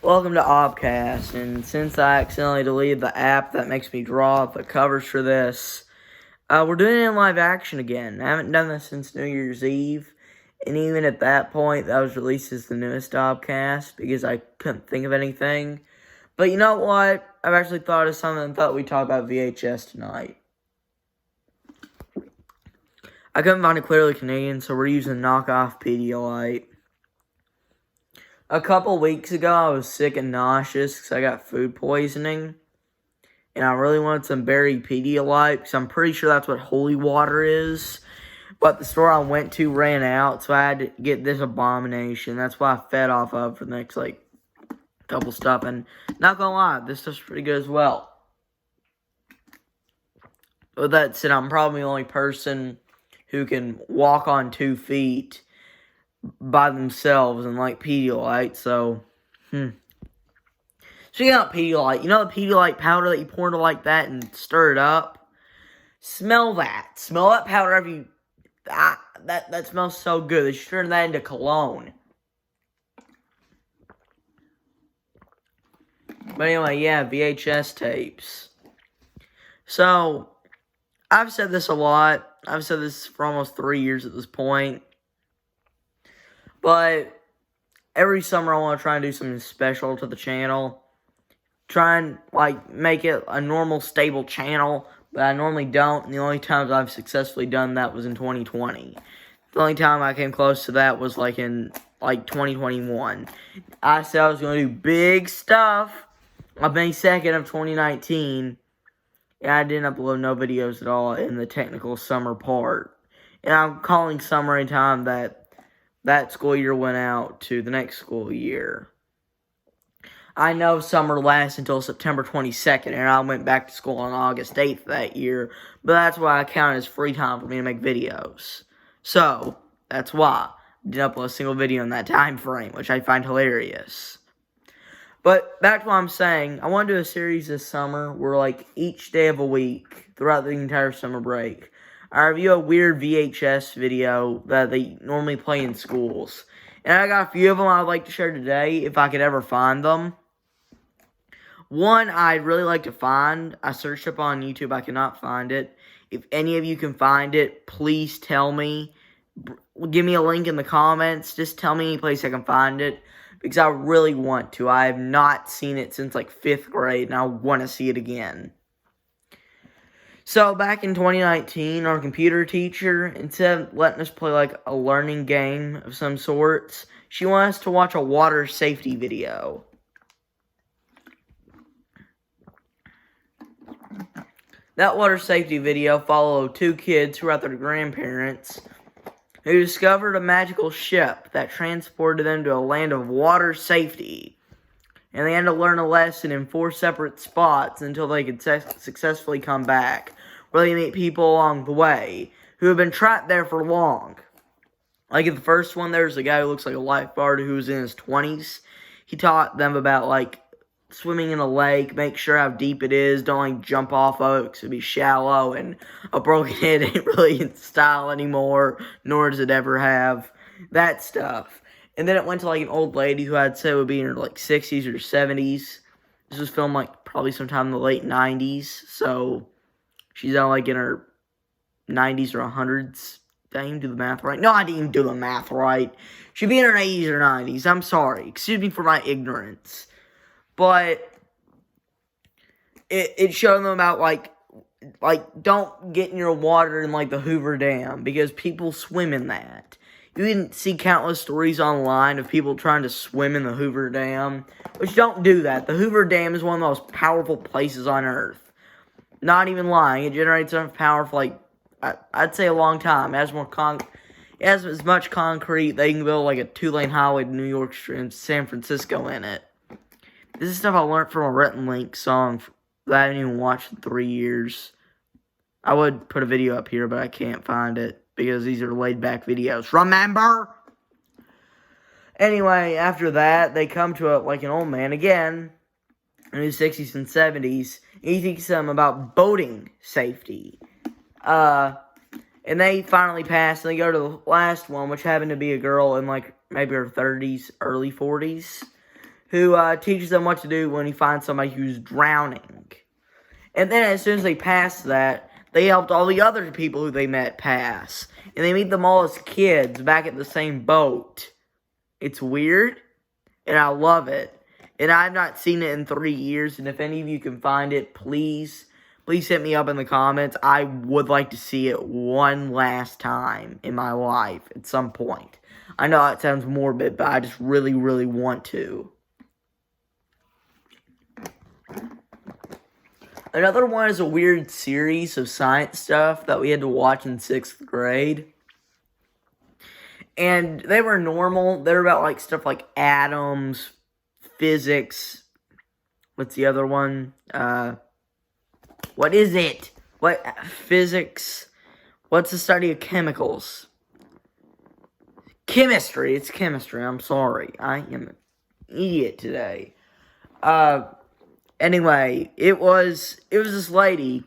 Welcome to Obcast, and since I accidentally deleted the app that makes me draw the covers for this, we're doing it in live action again. I haven't done this since New Year's Eve, and even at that point, that was released as the newest Obcast, because I couldn't think of anything. But you know what? I've actually thought of something and thought we'd talk about VHS tonight. I couldn't find a Clearly Canadian, so we're using knockoff Pedialyte. A couple weeks ago, I was sick and nauseous because I got food poisoning. And I really wanted some berry Pedialyte because I'm pretty sure that's what holy water is. But the store I went to ran out, so I had to get this abomination. That's what I fed off of for the next, couple stuff. And not gonna lie, this stuff's pretty good as well. With that said, I'm probably the only person who can walk on 2 feet by themselves and like Pedialyte, so, Speaking of Pedialyte, you know the Pedialyte powder that you pour into like that and stir it up? Smell that. Smell that powder after you, that smells so good. They should turn that into cologne. But anyway, yeah, VHS tapes. So, I've said this a lot. I've said this for almost 3 years at this point. But every summer I want to try and do something special to the channel. Try and, make it a normal, stable channel. But I normally don't. And the only times I've successfully done that was in 2020. The only time I came close to that was, in 2021. I said I was going to do big stuff on May 2nd of 2019. And I didn't upload no videos at all in the technical summer part. And I'm calling summer anytime that school year went out to the next school year. I know summer lasts until September 22nd, and I went back to school on August 8th that year, but that's why I count as free time for me to make videos. So, that's why I didn't upload a single video in that time frame, which I find hilarious. But back to what I'm saying, I want to do a series this summer where, each day of a week, throughout the entire summer break, I review a weird VHS video that they normally play in schools. And I got a few of them I'd like to share today, if I could ever find them. One I'd really like to find, I searched up on YouTube, I cannot find it. If any of you can find it, please tell me. Give me a link in the comments, just tell me any place I can find it. Because I really want to. I have not seen it since, 5th grade, and I want to see it again. So, back in 2019, our computer teacher, instead of letting us play, a learning game of some sorts, she wanted us to watch a water safety video. That water safety video followed 2 kids who were at their grandparents' who discovered a magical ship that transported them to a land of water safety. And they had to learn a lesson in 4 separate spots until they could successfully come back, where they meet people along the way who have been trapped there for long. In the first one, there's a guy who looks like a lifeguard who was in his 20s. He taught them about, swimming in a lake, make sure how deep it is, don't, jump off of it because it'd be shallow, and a broken head ain't really in style anymore, nor does it ever have. That stuff. And then it went to, an old lady who I'd say would be in her, 60s or 70s. This was filmed, probably sometime in the late 90s, so she's now, in her 90s or 100s. Did I even do the math right? No, I didn't even do the math right. She'd be in her 80s or 90s. I'm sorry. Excuse me for my ignorance. But it showed them about, don't get in your water in, the Hoover Dam, because people swim in that. You can see countless stories online of people trying to swim in the Hoover Dam, which don't do that. The Hoover Dam is one of the most powerful places on Earth. Not even lying. It generates enough power for, I'd say a long time. It has as much concrete they can build, a 2-lane highway to New York and San Francisco in it. This is stuff I learned from a Rhett and Link song that I haven't even watched in 3 years. I would put a video up here, but I can't find it because these are laid-back videos. Remember? Anyway, after that, they come to an old man again in his 60s and 70s. And he teaches them about boating safety. And they finally pass, and they go to the last one, which happened to be a girl in, maybe her 30s, early 40s. who teaches them what to do when he finds somebody who's drowning. And then as soon as they pass that, they helped all the other people who they met pass. And they meet them all as kids back at the same boat. It's weird, and I love it. And I've not seen it in 3 years, and if any of you can find it, please hit me up in the comments. I would like to see it one last time in my life at some point. I know it sounds morbid, but I just really, really want to. Another one is a weird series of science stuff that we had to watch in 6th grade. And they were normal. They were about like stuff like atoms, physics. What's the other one? What is it? Physics? What's the study of chemicals? Chemistry. It's chemistry. I'm sorry. I am an idiot today. Anyway, it was this lady,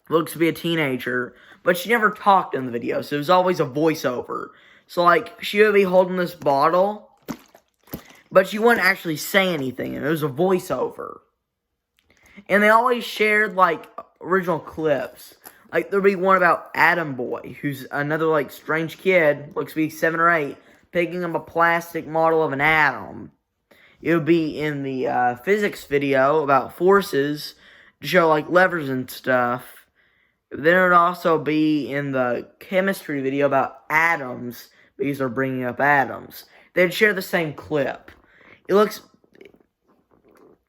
looks to be a teenager, but she never talked in the video, so it was always a voiceover. So, like, she would be holding this bottle, but she wouldn't actually say anything, and it was a voiceover. And they always shared, like, original clips. Like, there'd be one about Atom Boy, who's another, like, strange kid, looks to be 7 or 8, picking up a plastic model of an atom. It would be in the physics video about forces to show, like, levers and stuff. Then it would also be in the chemistry video about atoms, because they're bringing up atoms. They'd share the same clip. It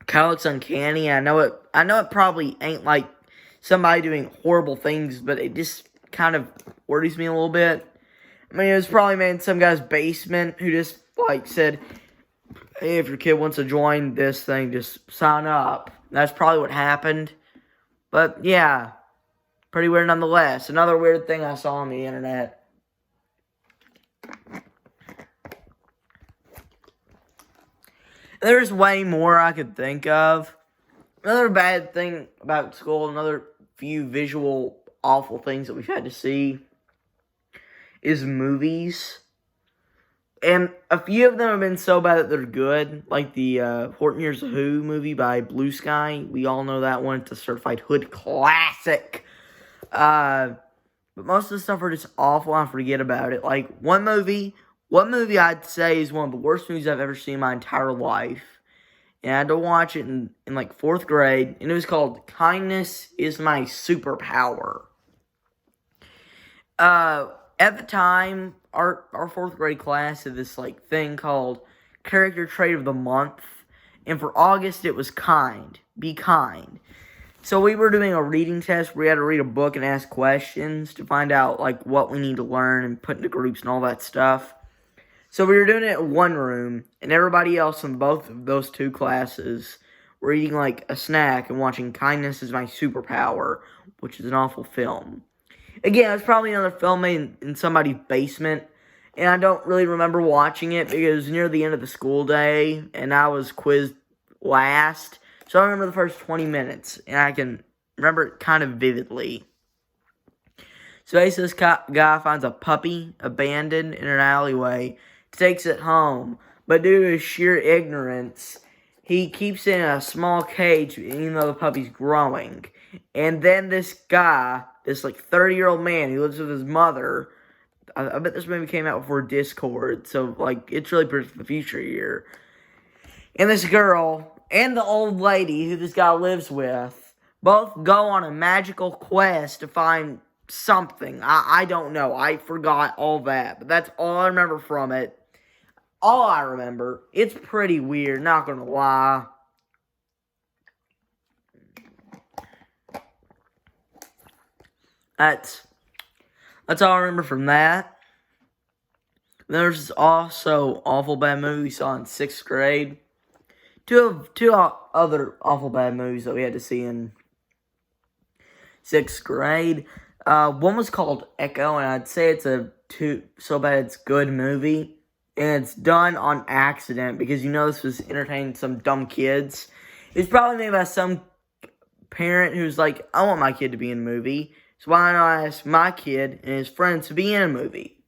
kind of looks uncanny. I know it probably ain't like somebody doing horrible things, but it just kind of worries me a little bit. I mean, it was probably made in some guy's basement who just, like, said, hey, if your kid wants to join this thing, just sign up. That's probably what happened. But, yeah, pretty weird nonetheless. Another weird thing I saw on the internet. There's way more I could think of. Another bad thing about school, another few visual awful things that we've had to see is movies. And a few of them have been so bad that they're good. Like the 14 Years of Who movie by Blue Sky. We all know that one. It's a certified hood classic. But most of the stuff are just awful. I forget about it. Like one movie I'd say is one of the worst movies I've ever seen in my entire life. And I had to watch it in like 4th grade. And it was called Kindness is My Superpower. At the time, our 4th grade class had this like thing called Character Trait of the Month. And for August, it was kind. Be kind. So we were doing a reading test where we had to read a book and ask questions to find out like what we need to learn and put into groups and all that stuff. So we were doing it in one room, and everybody else in both of those two classes were eating like a snack and watching Kindness is My Superpower, which is an awful film. Again, it's probably another film made in somebody's basement, and I don't really remember watching it because it was near the end of the school day, and I was quizzed last. So I remember the first 20 minutes, and I can remember it kind of vividly. So basically, this guy finds a puppy abandoned in an alleyway, takes it home, but due to his sheer ignorance, he keeps it in a small cage even though the puppy's growing. And then this guy, this like 30-year-old man who lives with his mother, I bet this movie came out before Discord, so like it's really predicting the future here. And this girl and the old lady who this guy lives with both go on a magical quest to find something. I don't know. I forgot all that, but that's all I remember from it. All I remember. It's pretty weird, not gonna lie. That's all I remember from that. There's also awful bad movie we saw in 6th grade. Two other awful bad movies that we had to see in 6th grade. One was called Echo, and I'd say it's a so bad it's good movie. And it's done on accident because you know this was entertaining some dumb kids. It's probably made by some parent who's like, I want my kid to be in a movie. So why not ask my kid and his friends to be in a movie?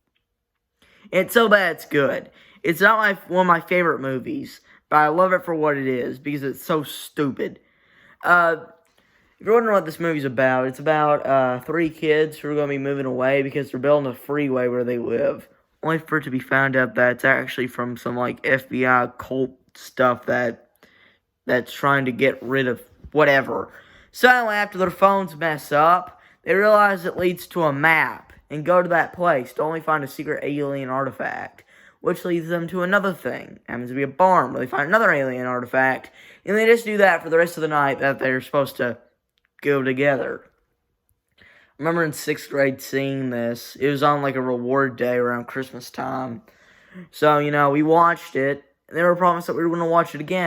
And it's so bad it's good. It's not one of my favorite movies, but I love it for what it is, because it's so stupid. If you're wondering what this movie's about, it's about 3 kids who are going to be moving away because they're building a freeway where they live. Only for it to be found out that it's actually from some, like, FBI cult stuff that's trying to get rid of whatever. So anyway, after their phones mess up, they realize it leads to a map and go to that place to only find a secret alien artifact, which leads them to another thing. It happens to be a barn where they find another alien artifact, and they just do that for the rest of the night that they're supposed to go together. I remember in 6th grade seeing this. It was on like a reward day around Christmas time. So, we watched it, and they were promised that we were going to watch it again.